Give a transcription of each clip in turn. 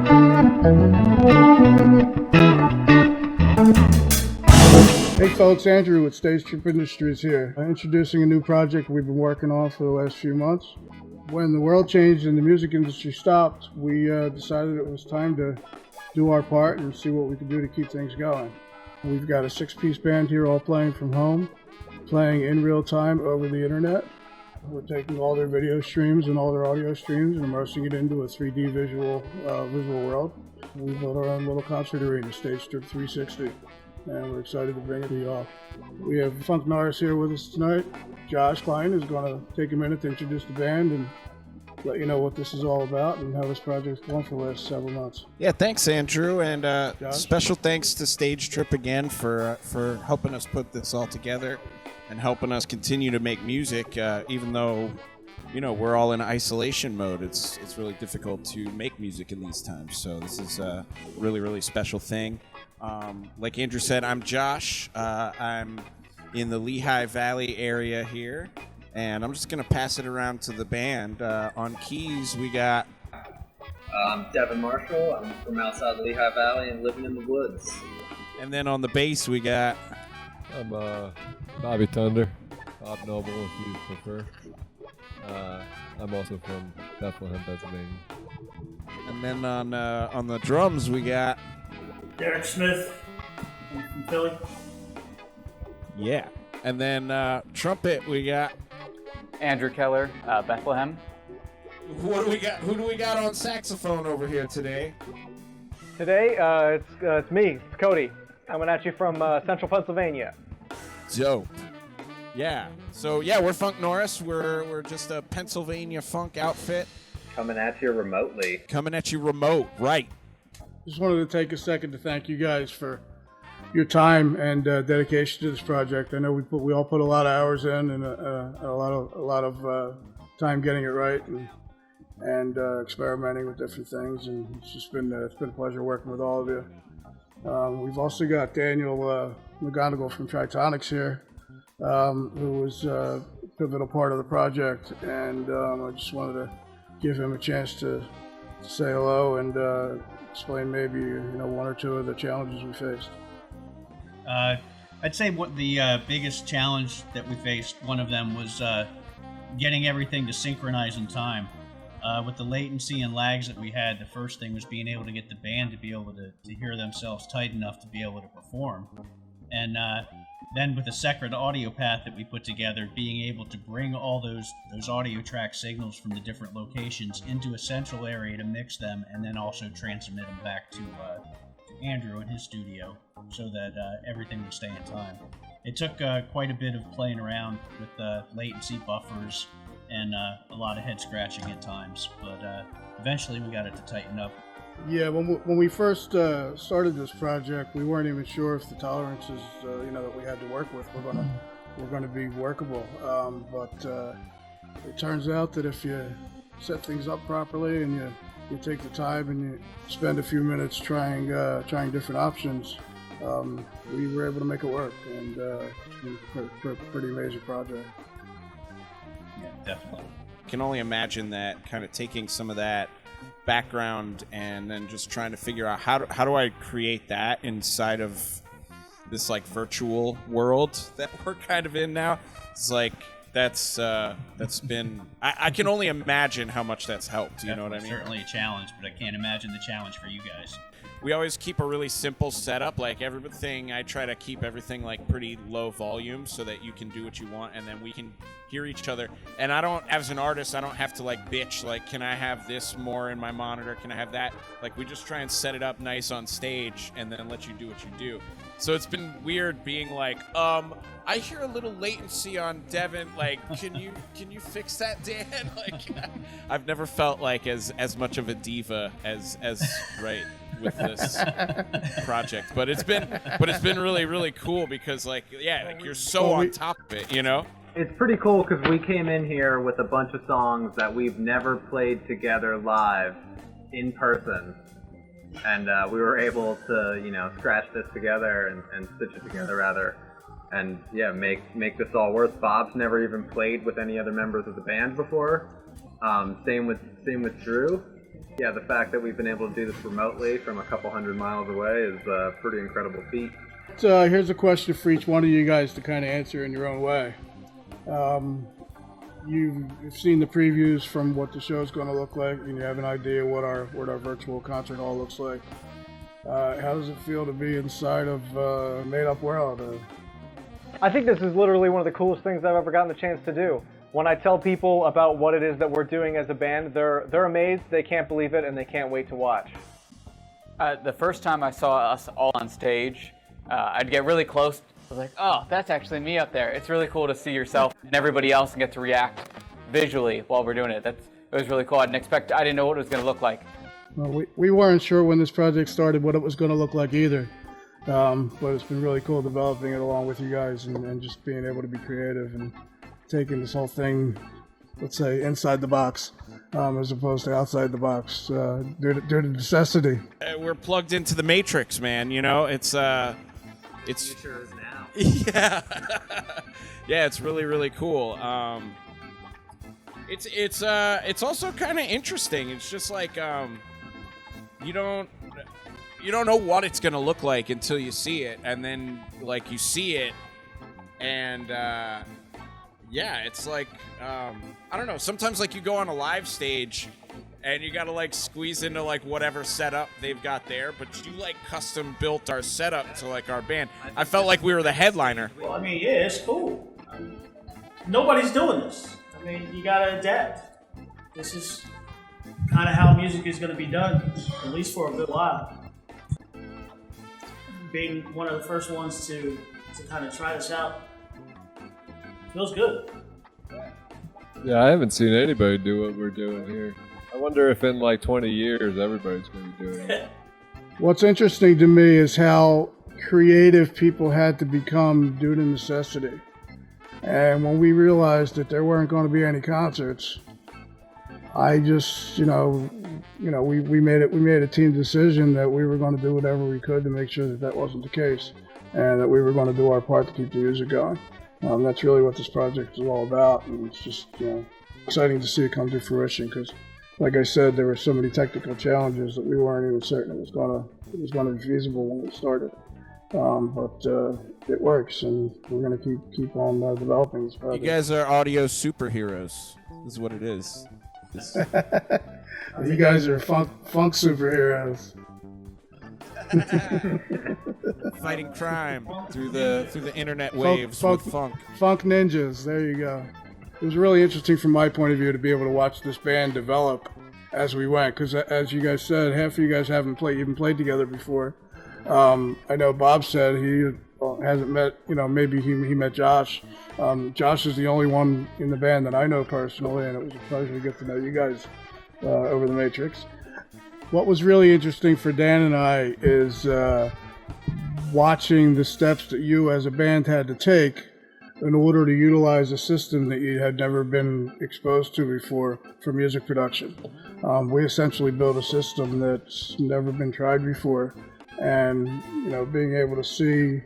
Hey folks, Andrew with StageTrip360 here. Introducing a new project we've been working on for the last few months. When the world changed and the music industry stopped, we decided it was time to do our part and see what we could do to keep things going. We've got a 6-piece band here all playing from home, playing in real time over the internet. We're taking all their video streams and all their audio streams and immersing it into a 3D visual world. We built our own little concert arena, StageTrip360. And we're excited to bring it to you all. We have Funk Norris here with us tonight. Josh Klein is going to take a minute to introduce the band and let you know what this is all about and how this project's going for the last several months. Yeah, thanks, Andrew, and special thanks to Stage Trip again for helping us put this all together and helping us continue to make music, even though we're all in isolation mode. It's really difficult to make music in these times. So this is a really, really special thing. Like Andrew said, I'm Josh. I'm in the Lehigh Valley area here, and I'm just going to pass it around to the band. On keys, we got... I'm Devin Marshall. I'm from outside the Lehigh Valley and living in the woods. And then on the bass, we got... I'm Bobby Thunder, Bob Noble if you prefer. I'm also from Bethlehem, Pennsylvania. And then on the drums, we got... Derek Smith from Philly. Yeah. And then trumpet, we got... Andrew Keller, Bethlehem. What do we got? Who do we got on saxophone over here today? Today, it's me, it's Cody. Coming at you from Central Pennsylvania. Dope. Yeah. So yeah, we're Funk Norris. We're just a Pennsylvania funk outfit. Coming at you remotely. Coming at you remote, right? Just wanted to take a second to thank you guys for your time and dedication to this project. I know we all put a lot of hours in and a lot of time getting it right and experimenting with different things, and it's been a pleasure working with all of you. We've also got Daniel McGonigal from TriTonix here, who was a pivotal part of the project, and I just wanted to give him a chance to say hello and explain maybe one or two of the challenges we faced. I'd say what the biggest challenge that we faced, one of them was getting everything to synchronize in time. With the latency and lags that we had, the first thing was being able to get the band to be able to hear themselves tight enough to be able to perform. And then with the separate audio path that we put together, being able to bring all those audio track signals from the different locations into a central area to mix them, and then also transmit them back to Andrew in his studio so that everything would stay in time. It took quite a bit of playing around with latency buffers and a lot of head scratching at times, but eventually we got it to tighten up. Yeah, when we first started this project, we weren't even sure if the tolerances that we had to work with were going to be workable. But it turns out that if you set things up properly and you take the time and you spend a few minutes trying different options, we were able to make it work, and it's been a pretty amazing project. Yeah, definitely. Can only imagine that, kind of taking some of that background and then just trying to figure out how do I create that inside of this like virtual world that we're kind of in now. It's like that's been I can only imagine how much that's helped. You know what I mean? Certainly a challenge, but I can't imagine the challenge for you guys. We always keep a really simple setup. Like everything, I try to keep everything like pretty low volume so that you can do what you want and then we can hear each other. And I don't, as an artist, I don't have to like bitch, like, can I have this more in my monitor? Can I have that? Like, we just try and set it up nice on stage and then let you do what you do. So it's been weird being like, I hear a little latency on Devin. Like, can you fix that, Dan? Like, I've never felt like as much of a diva as right with this project, but it's been really, really cool because like you're so on top of it, you know. It's pretty cool because we came in here with a bunch of songs that we've never played together live in person, and we were able to scratch this together and stitch it together rather, and make this all work. Bob's never even played with any other members of the band before. Same with Drew. yeah, the fact that we've been able to do this remotely from a couple hundred miles away is a pretty incredible feat. So here's a question for each one of you guys to kind of answer in your own way. You've seen the previews from what the show's going to look like, and you have an idea what our virtual concert hall looks like. How does it feel to be inside of Made Up World? I think this is literally one of the coolest things I've ever gotten the chance to do. When I tell people about what it is that we're doing as a band, they're amazed, they can't believe it, and they can't wait to watch. The first time I saw us all on stage, I'd get really close. I was like, oh, that's actually me up there. It's really cool to see yourself and everybody else and get to react visually while we're doing it. It was really cool. I didn't know what it was going to look like. Well, we weren't sure when this project started what it was going to look like either. But it's been really cool developing it along with you guys and just being able to be creative and taking this whole thing, let's say, inside the box as opposed to outside the box due to necessity. We're plugged into the Matrix, man. You know, it's Future is now. yeah, yeah. It's really, really cool. It's also kind of interesting. It's just like you don't know what it's gonna look like until you see it, and then like you see it, and yeah, it's like I don't know. Sometimes like you go on a live stage, and you gotta like squeeze into like whatever setup they've got there, but you like custom built our setup to like our band. I felt like we were the headliner. Well, I mean, yeah, it's cool. Nobody's doing this. I mean, you gotta adapt. This is kind of how music is gonna be done, at least for a good while. Being one of the first ones to kind of try this out feels good. Yeah, I haven't seen anybody do what we're doing here. I wonder if in like 20 years everybody's going to be doing it. What's interesting to me is how creative people had to become due to necessity. And when we realized that there weren't going to be any concerts, I just, we made a team decision that we were going to do whatever we could to make sure that wasn't the case, and that we were going to do our part to keep the music going. That's really what this project is all about, and it's just exciting to see it come to fruition. Because, like I said, there were so many technical challenges that we weren't even certain it was going to be feasible when we started. But it works, and we're going to keep on developing this project. You guys are audio superheroes. This is what it is. You guys are funk superheroes. Fighting crime through the internet waves with funk. Funk ninjas, there you go. It was really interesting from my point of view to be able to watch this band develop as we went, because as you guys said, half of you guys haven't even played together before. I know Bob said he hasn't met, maybe he met Josh. Josh is the only one in the band that I know personally, and it was a pleasure to get to know you guys over the Matrix. What was really interesting for Dan and I is watching the steps that you as a band had to take in order to utilize a system that you had never been exposed to before for music production. We essentially built a system that's never been tried before, and being able to see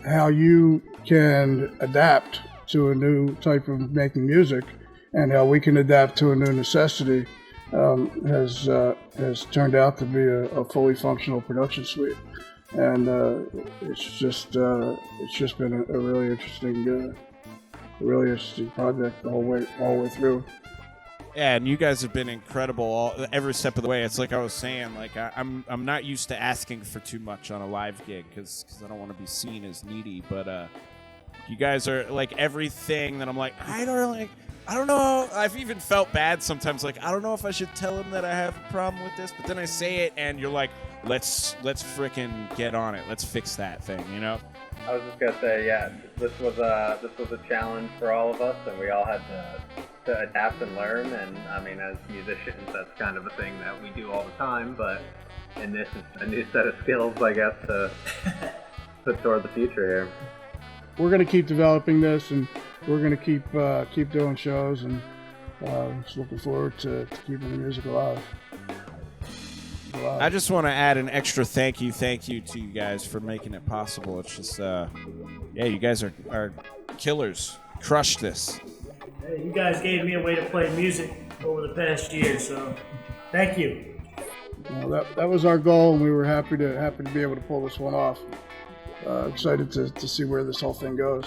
how you can adapt to a new type of making music and how we can adapt to a new necessity has turned out to be a fully functional production suite, and it's just been a really interesting project the whole way through. Yeah, and you guys have been incredible every step of the way. It's like I was saying, like I'm not used to asking for too much on a live gig because I don't want to be seen as needy, but you guys are like everything that I'm like, I don't know. I've even felt bad sometimes. Like, I don't know if I should tell him that I have a problem with this. But then I say it, and you're like, let's frickin' get on it. Let's fix that thing, I was just gonna say, yeah, this was a challenge for all of us, and we all had to adapt and learn. And I mean, as musicians, that's kind of a thing that we do all the time. But in this, it's a new set of skills, I guess, to put toward the future here. We're going to keep developing this, and we're going to keep doing shows, and just looking forward to keeping the music alive. I just want to add an extra thank you to you guys for making it possible. It's just, you guys are killers. Crushed this. Hey, you guys gave me a way to play music over the past year. So, thank you. Well, that was our goal, and we were happy to be able to pull this one off. Excited to see where this whole thing goes.